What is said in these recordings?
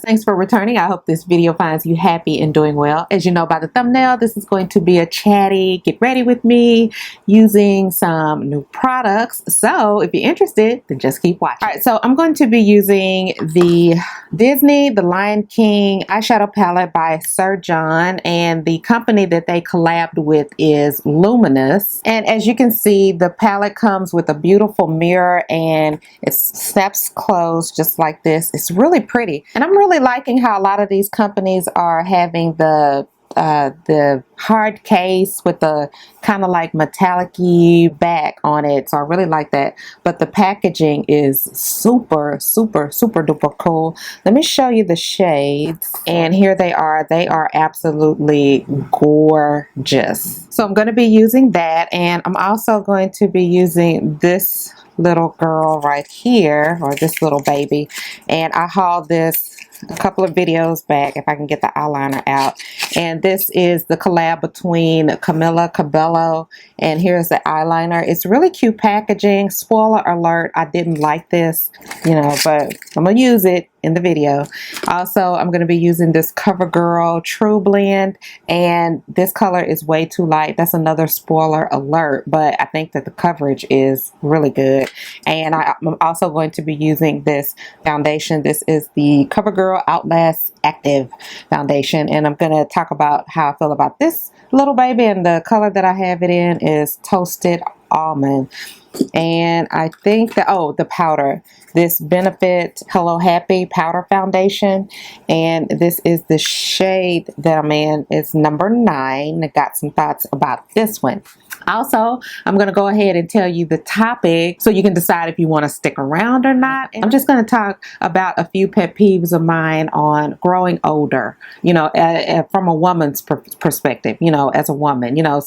thanks for returning. I hope this video finds you happy and doing well. As you know by the thumbnail, this is going to be a chatty get ready with me using some new products. So if you're interested, then just keep watching. All right, so I'm going to be using the Disney The Lion King eyeshadow palette by Sir John, and the company that they collabed with is LUMINESS. And as you can see, the palette comes with a beautiful mirror and it snaps closed just like this. It's really pretty, and I'm really liking how a lot of these companies are having the hard case with the kind of like metallic-y back on it, so I really like that. But the packaging is super duper cool. Let me show you the shades, and here they are. They are absolutely gorgeous. So I'm going to be using that, and I'm also going to be using this little girl right here, or this little baby, and I hauled this a couple of videos back if I can get the eyeliner out. And this is the collab between Camila, Cabello, and here's the eyeliner. It's really cute packaging. Spoiler alert, I didn't like this, you know, but I'm gonna use it in the video. Also, I'm going to be using this COVERGIRL TruBlend, and this color is way too light. That's another spoiler alert, but I think that the coverage is really good. And I'm also going to be using this foundation. This is the COVERGIRL Outlast Active Foundation, and I'm going to talk about how I feel about this little baby, and the color that I have it in is Toasted Almond. And I think that, oh, the powder, this Benefit Hello Happy powder foundation, and this is the shade that I'm in. It's number 9. I got some thoughts about this one. Also, I'm going to go ahead and tell you the topic so you can decide if you want to stick around or not. And I'm just going to talk about a few pet peeves of mine on growing older, you know, from a woman's perspective, you know, as a woman, you know,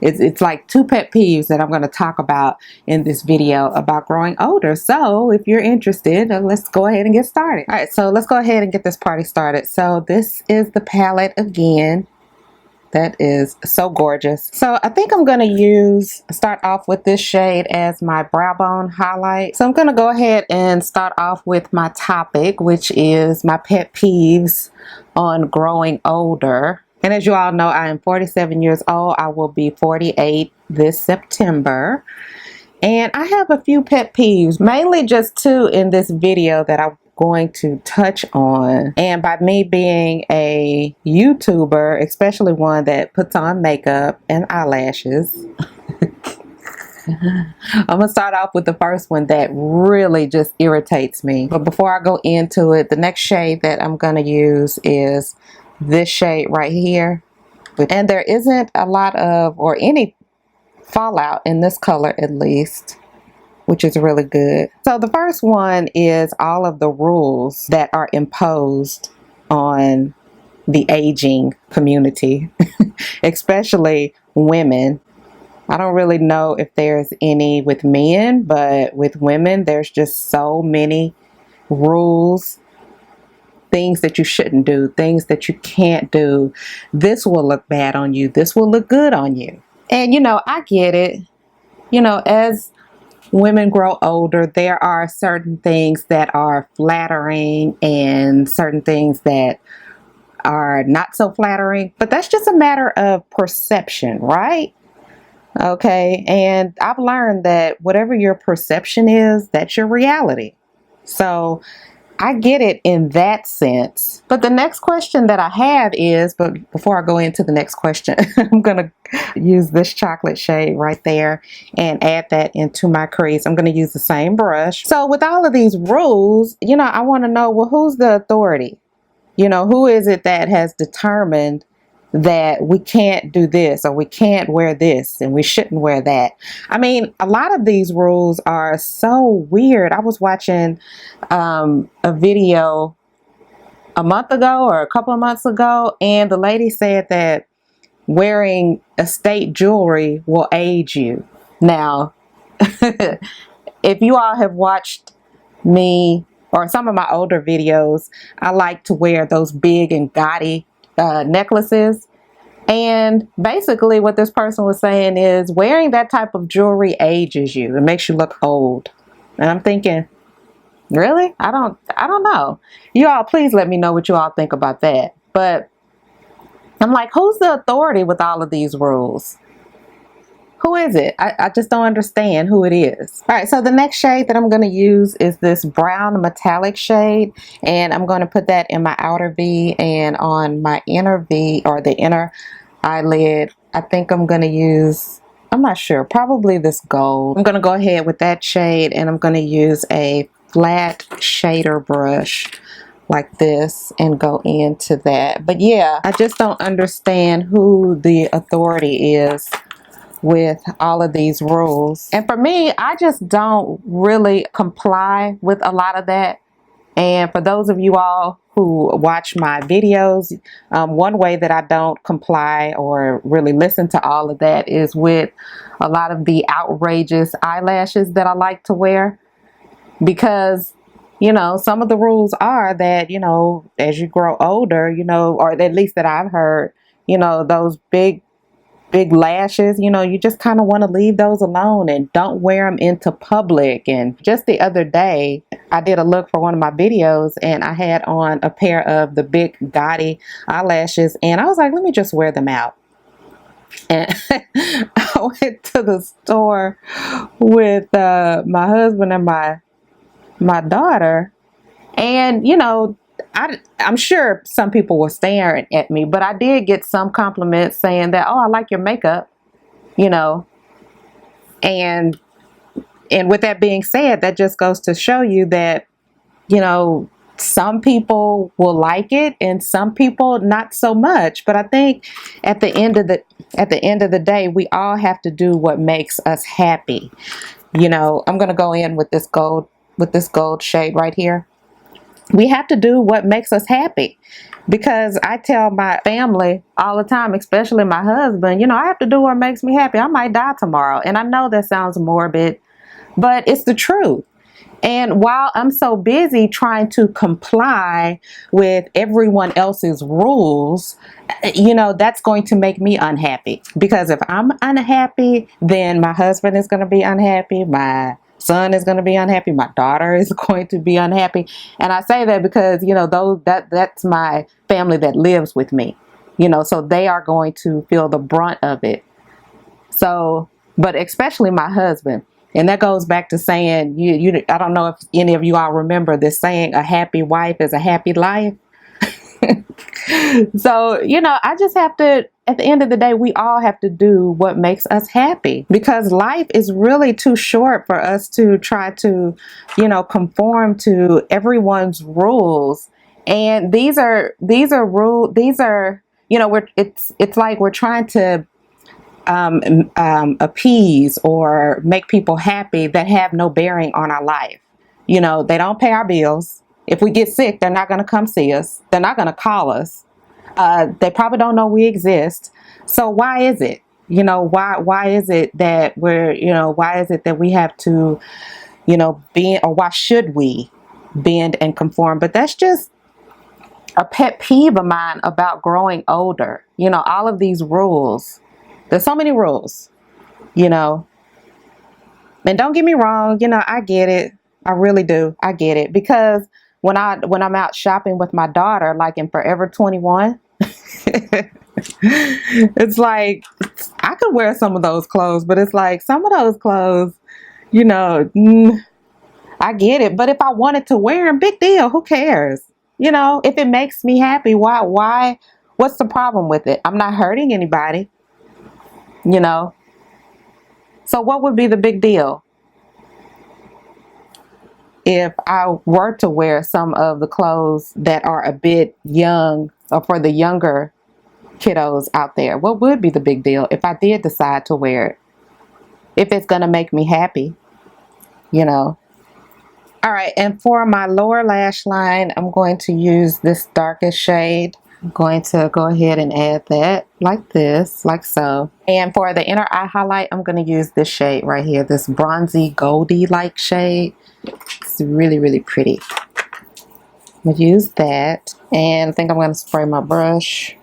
it's like 2 pet peeves that I'm going to talk about in this video about growing older. So if you're interested, let's go ahead and get started. All right, so let's go ahead and get this party started. So this is the palette again. That is so gorgeous. So I think I'm going to start off with this shade as my brow bone highlight. So I'm going to go ahead and start off with my topic, which is my pet peeves on growing older. And as you all know, I am 47 years old. I will be 48 this September. And I have a few pet peeves, mainly just 2 in this video that I'm going to touch on. And by me being a YouTuber, especially one that puts on makeup and eyelashes, I'm gonna start off with the first one that really just irritates me. But before I go into it, the next shade that I'm gonna use is this shade right here. And there isn't a lot of, or any fallout in this color at least, which is really good. So the first one is all of the rules that are imposed on the aging community, especially women. I don't really know if there's any with men, but with women, there's just so many rules, things that you shouldn't do, things that you can't do. This will look bad on you. This will look good on you. And, you know, I get it. You know, as women grow older, there are certain things that are flattering and certain things that are not so flattering. But that's just a matter of perception, right? Okay. And I've learned that whatever your perception is, that's your reality. So I get it in that sense. But the next question that I have is, but before I go into the next question, I'm going to use this chocolate shade right there and add that into my crease. I'm going to use the same brush. So with all of these rules, you know, I want to know, well, who's the authority? You know, who is it that has determined that we can't do this, or we can't wear this, and we shouldn't wear that? I mean, a lot of these rules are so weird. I was watching a video a month ago or a couple of months ago, and the lady said that wearing estate jewelry will age you. Now, if you all have watched me or some of my older videos, I like to wear those big and gaudy necklaces. And basically what this person was saying is wearing that type of jewelry ages you. It makes you look old. And I'm thinking, Really? I don't know. You all, please let me know what you all think about that. But I'm like, who's the authority with all of these rules? Who is it? I just don't understand who it is. All right, so the next shade that I'm going to use is this brown metallic shade, and I'm going to put that in my outer V and on my inner V, or the inner eyelid. I think I'm going to use, I'm not sure, probably this gold. I'm going to go ahead with that shade, and I'm going to use a flat shader brush like this and go into that. But yeah, I just don't understand who the authority is with all of these rules. And for me, I just don't really comply with a lot of that. And for those of you all who watch my videos, one way that I don't comply or really listen to all of that is with a lot of the outrageous eyelashes that I like to wear. Because, you know, some of the rules are that, you know, as you grow older, you know, or at least that I've heard, you know, those big lashes, you know, you just kind of want to leave those alone and don't wear them into public. And just the other day, I did a look for one of my videos and I had on a pair of the big gaudy eyelashes, and I was like, let me just wear them out. And I went to the store with my husband and my daughter, and you know, I'm sure some people were staring at me, but I did get some compliments saying that, oh, I like your makeup, you know. And with that being said, that just goes to show you that, you know, some people will like it and some people not so much. But I think at the end of the day, we all have to do what makes us happy. You know, I'm gonna go in with this gold shade right here. We have to do what makes us happy, because I tell my family all the time, especially my husband, you know, I have to do what makes me happy. I might die tomorrow. And I know that sounds morbid, but it's the truth. And while I'm so busy trying to comply with everyone else's rules, you know, that's going to make me unhappy. Because if I'm unhappy, then my husband is going to be unhappy. My son is going to be unhappy. My daughter is going to be unhappy. And I say that because, you know, that's my family that lives with me, you know, so they are going to feel the brunt of it. So, but especially my husband. And that goes back to saying, I don't know if any of you all remember this saying, a happy wife is a happy life. So, you know, I just have to, at the end of the day, we all have to do what makes us happy, because life is really too short for us to try to, you know, conform to everyone's rules. And these are rules, you know, it's like we're trying to appease or make people happy that have no bearing on our life. You know, they don't pay our bills. If we get sick, they're not going to come see us. They're not going to call us. They probably don't know we exist. So why is it? You know, why is it that why is it that we have to, you know, or why should we bend and conform? But that's just a pet peeve of mine about growing older. You know, all of these rules. There's so many rules, you know. And don't get me wrong, you know, I get it. I really do. I get it. Because when I'm out shopping with my daughter, like in Forever 21, it's like I could wear some of those clothes, but it's like some of those clothes, you know, I get it. But if I wanted to wear them, big deal. Who cares? You know, if it makes me happy, why? What's the problem with it? I'm not hurting anybody, you know. So what would be the big deal if I were to wear some of the clothes that are a bit young, or for the younger kiddos out there? What would be the big deal if I did decide to wear it? If it's going to make me happy, you know. All right, and for my lower lash line, I'm going to use this darkest shade. I'm going to go ahead and add that like this, like so. And for the inner eye highlight, I'm going to use this shade right here, this bronzy goldy like shade. It's really, really pretty. I'm going to use that, and I think I'm going to spray my brush.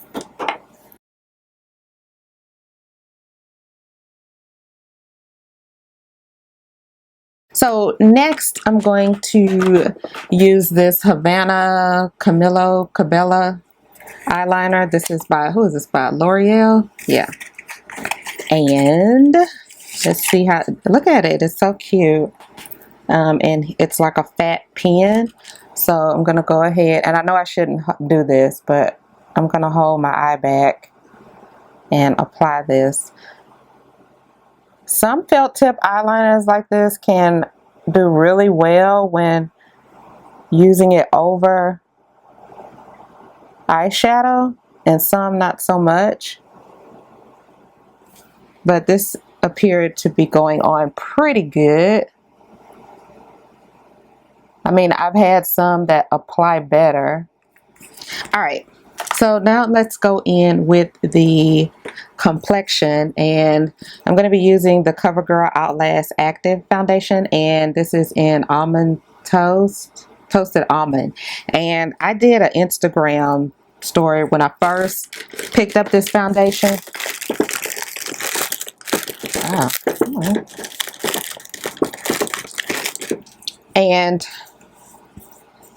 So next I'm going to use this Havana Cabello eyeliner. This is by, who is this by? L'Oreal? Yeah. And let's see how, look at it, it's so cute. And it's like a fat pen. So I'm gonna go ahead, and I know I shouldn't do this, but I'm gonna hold my eye back and apply this. Some felt tip eyeliners like this can do really well when using it over eyeshadow, and some not so much. But this appeared to be going on pretty good. I mean, I've had some that apply better. All right, so now let's go in with the complexion, and I'm going to be using the CoverGirl Outlast Active Foundation, and this is in Almond Toasted Almond. And I did an Instagram story when I first picked up this foundation. Wow. And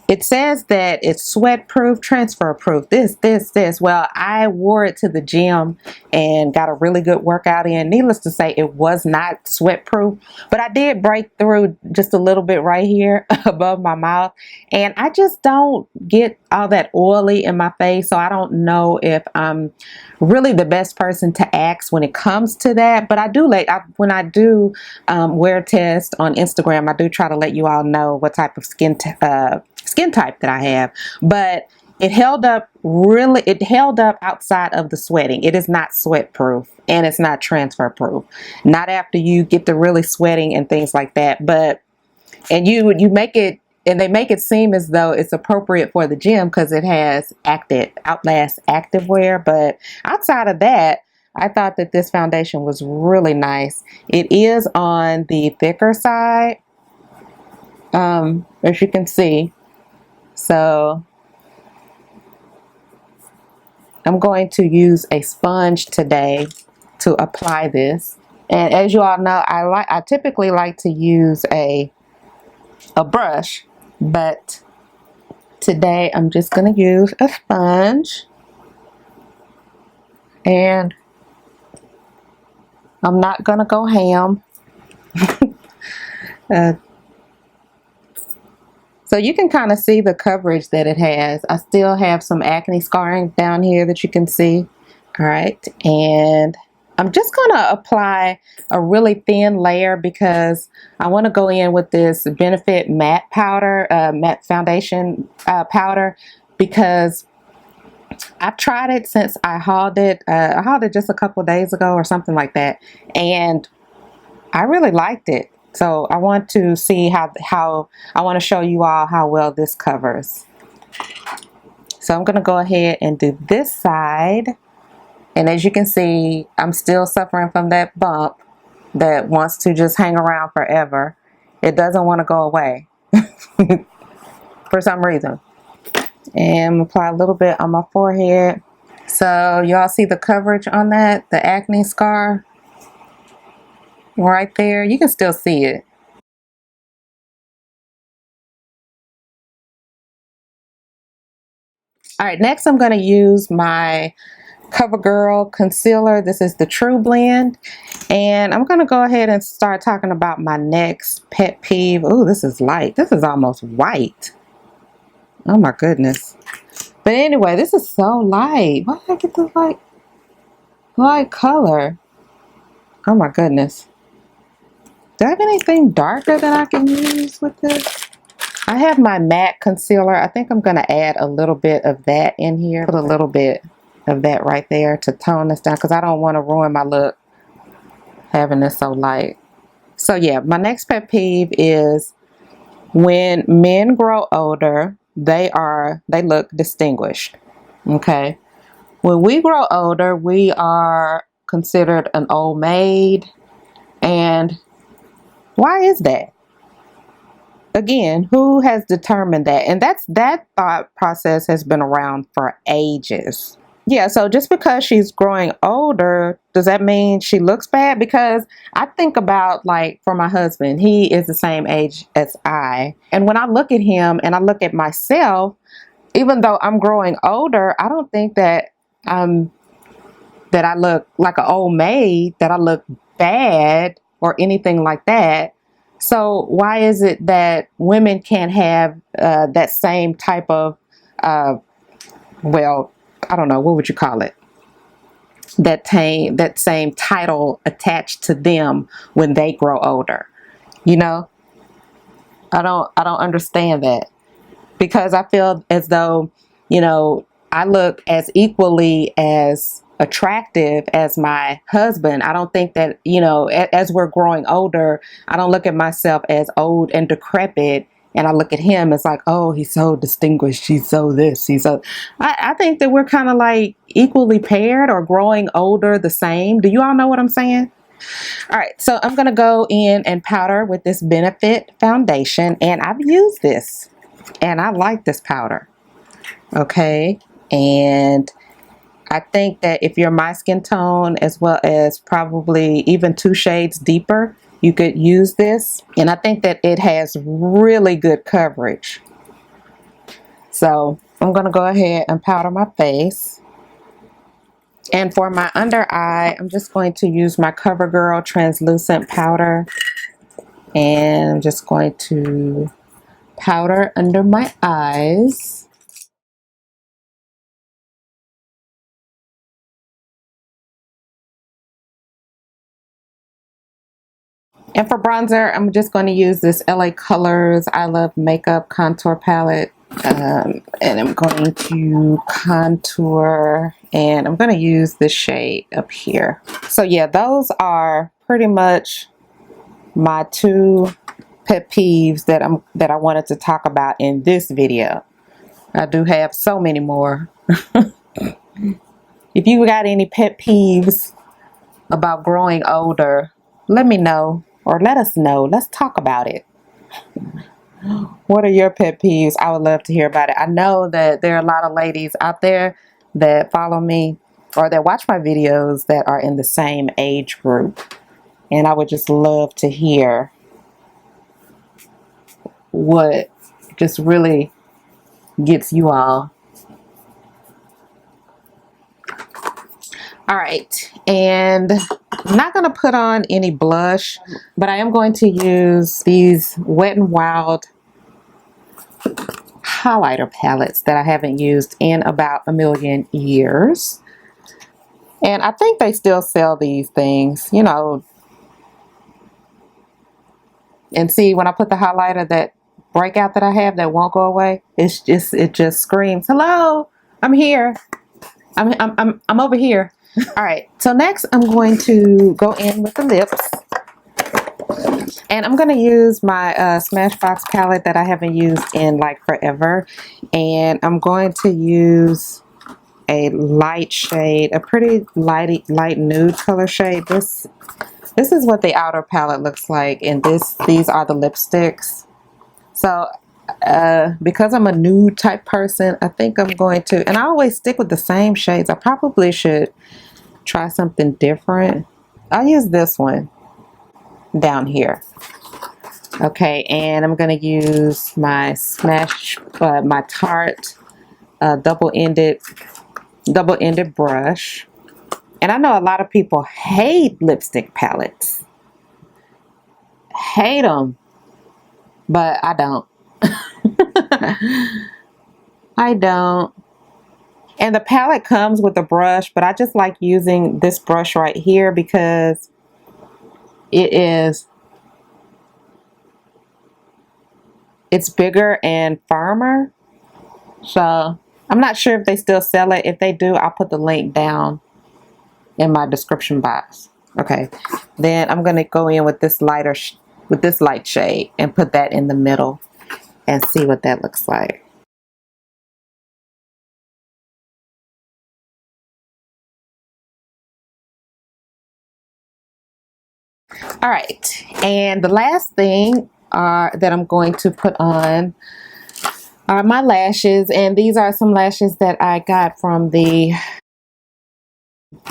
it says that it's sweat proof, transfer proof, this. Well, I wore it to the gym and got a really good workout in. Needless to say, it was not sweat proof, but I did break through just a little bit right here above my mouth. And I just don't get all that oily in my face, so I don't know if I'm really the best person to ask when it comes to that. But I do when I do wear test on Instagram, I do try to let you all know what type of skin type that I have. But it held up outside of the sweating. It is not sweat proof, and it's not transfer proof, not after you get to really sweating and things like that. But and you make it, and they make it seem as though it's appropriate for the gym because it has Outlast activewear. But outside of that, I thought that this foundation was really nice. It is on the thicker side, as you can see. So I'm going to use a sponge today to apply this. And as you all know, I typically like to use a brush, but today I'm just going to use a sponge, and I'm not going to go ham. So you can kind of see the coverage that it has. I still have some acne scarring down here that you can see. All right, and I'm just going to apply a really thin layer because I want to go in with this Benefit matte powder, matte foundation powder, because I've tried it since I hauled it. I hauled it just a couple days ago or something like that, and I really liked it. So I want to see how I want to show you all how well this covers. So I'm going to go ahead and do this side. And as you can see, I'm still suffering from that bump that wants to just hang around forever. It doesn't want to go away for some reason. And apply a little bit on my forehead. So y'all see the coverage on that, the acne scar right there. You can still see it. All right, next I'm going to use my CoverGirl concealer. This is the TruBlend, and I'm going to go ahead and start talking about my next pet peeve. Oh, this is light. This is almost white. Oh my goodness. But anyway, this is so light. Why did I get this light color? Oh my goodness. Do I have anything darker that I can use with this? I have my matte concealer. I think I'm going to add a little bit of that in here. Put a little bit of that right there to tone this down because I don't want to ruin my look having this so light. So yeah, my next pet peeve is when men grow older, they look distinguished. Okay. When we grow older, we are considered an old maid. And why is that? Again, who has determined that? And that thought process has been around for ages. Yeah, so just because she's growing older, does that mean she looks bad? Because I think about, like, for my husband, he is the same age as I. And when I look at him and I look at myself, even though I'm growing older, I don't think that that I look like an old maid, that I look bad or anything like that. So why is it that women can't have that same type of, well, I don't know, what would you call it? That same title attached to them when they grow older. You know, I don't understand that, because I feel as though, you know, I look as equally as attractive as my husband. I don't think that, you know, as we're growing older, I don't look at myself as old and decrepit, and I look at him as like, oh, he's so distinguished, he's so this, he's so. I think that we're kind of like equally paired or growing older the same. Do you all know what I'm saying? All right, so I'm gonna go in and powder with this Benefit foundation, and I've used this and I like this powder. Okay, and I think that if you're my skin tone, as well as probably even 2 shades deeper, you could use this. And I think that it has really good coverage. So I'm going to go ahead and powder my face. And for my under eye, I'm just going to use my CoverGirl translucent powder. And I'm just going to powder under my eyes. And for bronzer, I'm just going to use this LA Colors I Love Makeup Contour Palette. And I'm going to contour, and I'm going to use this shade up here. So yeah, those are pretty much my 2 pet peeves that I wanted to talk about in this video. I do have so many more. If you got any pet peeves about growing older, let me know, or let us know. Let's talk about it. What are your pet peeves? I would love to hear about it. I know that there are a lot of ladies out there that follow me or that watch my videos that are in the same age group. And I would just love to hear what just really gets you all. All right, and I'm not going to put on any blush, but I am going to use these Wet n Wild highlighter palettes that I haven't used in about a million years. And I think they still sell these things, you know. And see, when I put the highlighter, that breakout that I have that won't go away, it just screams, hello, I'm here. I'm over here. All right, so next I'm going to go in with the lips. And I'm going to use my Smashbox palette that I haven't used in like forever. And I'm going to use a light shade, a pretty light nude color shade. This is what the outer palette looks like. And these are the lipsticks. So because I'm a nude type person, I think I'm going to, and I always stick with the same shades. I probably should try something different. I'll use this one down here. Okay, and I'm going to use my my Tarte double-ended brush. And I know a lot of people hate lipstick palettes. Hate them. But I don't. I don't. And the palette comes with a brush, but I just like using this brush right here because it's bigger and firmer. So I'm not sure if they still sell it. If they do, I'll put the link down in my description box. Okay, then I'm going to go in with this light shade and put that in the middle and see what that looks like. All right, and the last thing that I'm going to put on are my lashes, and these are some lashes that I got from the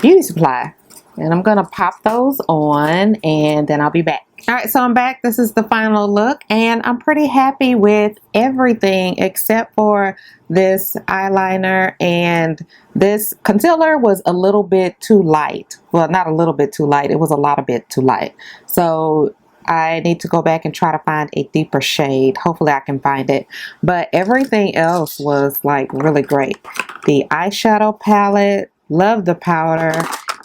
beauty supply. And I'm gonna pop those on and then I'll be back. All right, so I'm back. This is the final look and I'm pretty happy with everything except for this eyeliner, and this concealer was a little bit too light. Well, not a little bit too light. It was a lot of bit too light. So I need to go back and try to find a deeper shade. Hopefully I can find it. But everything else was like really great. The eyeshadow palette, love the powder,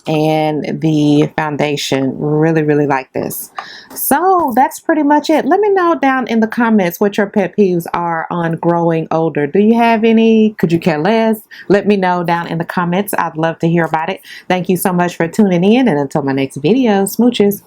and the foundation. Really like this. So that's pretty much it. Let me know down in the comments what your pet peeves are on growing older. Do you have any? Could you care less? Let me know down in the comments. I'd love to hear about it. Thank you so much for tuning in, and until my next video, smooches.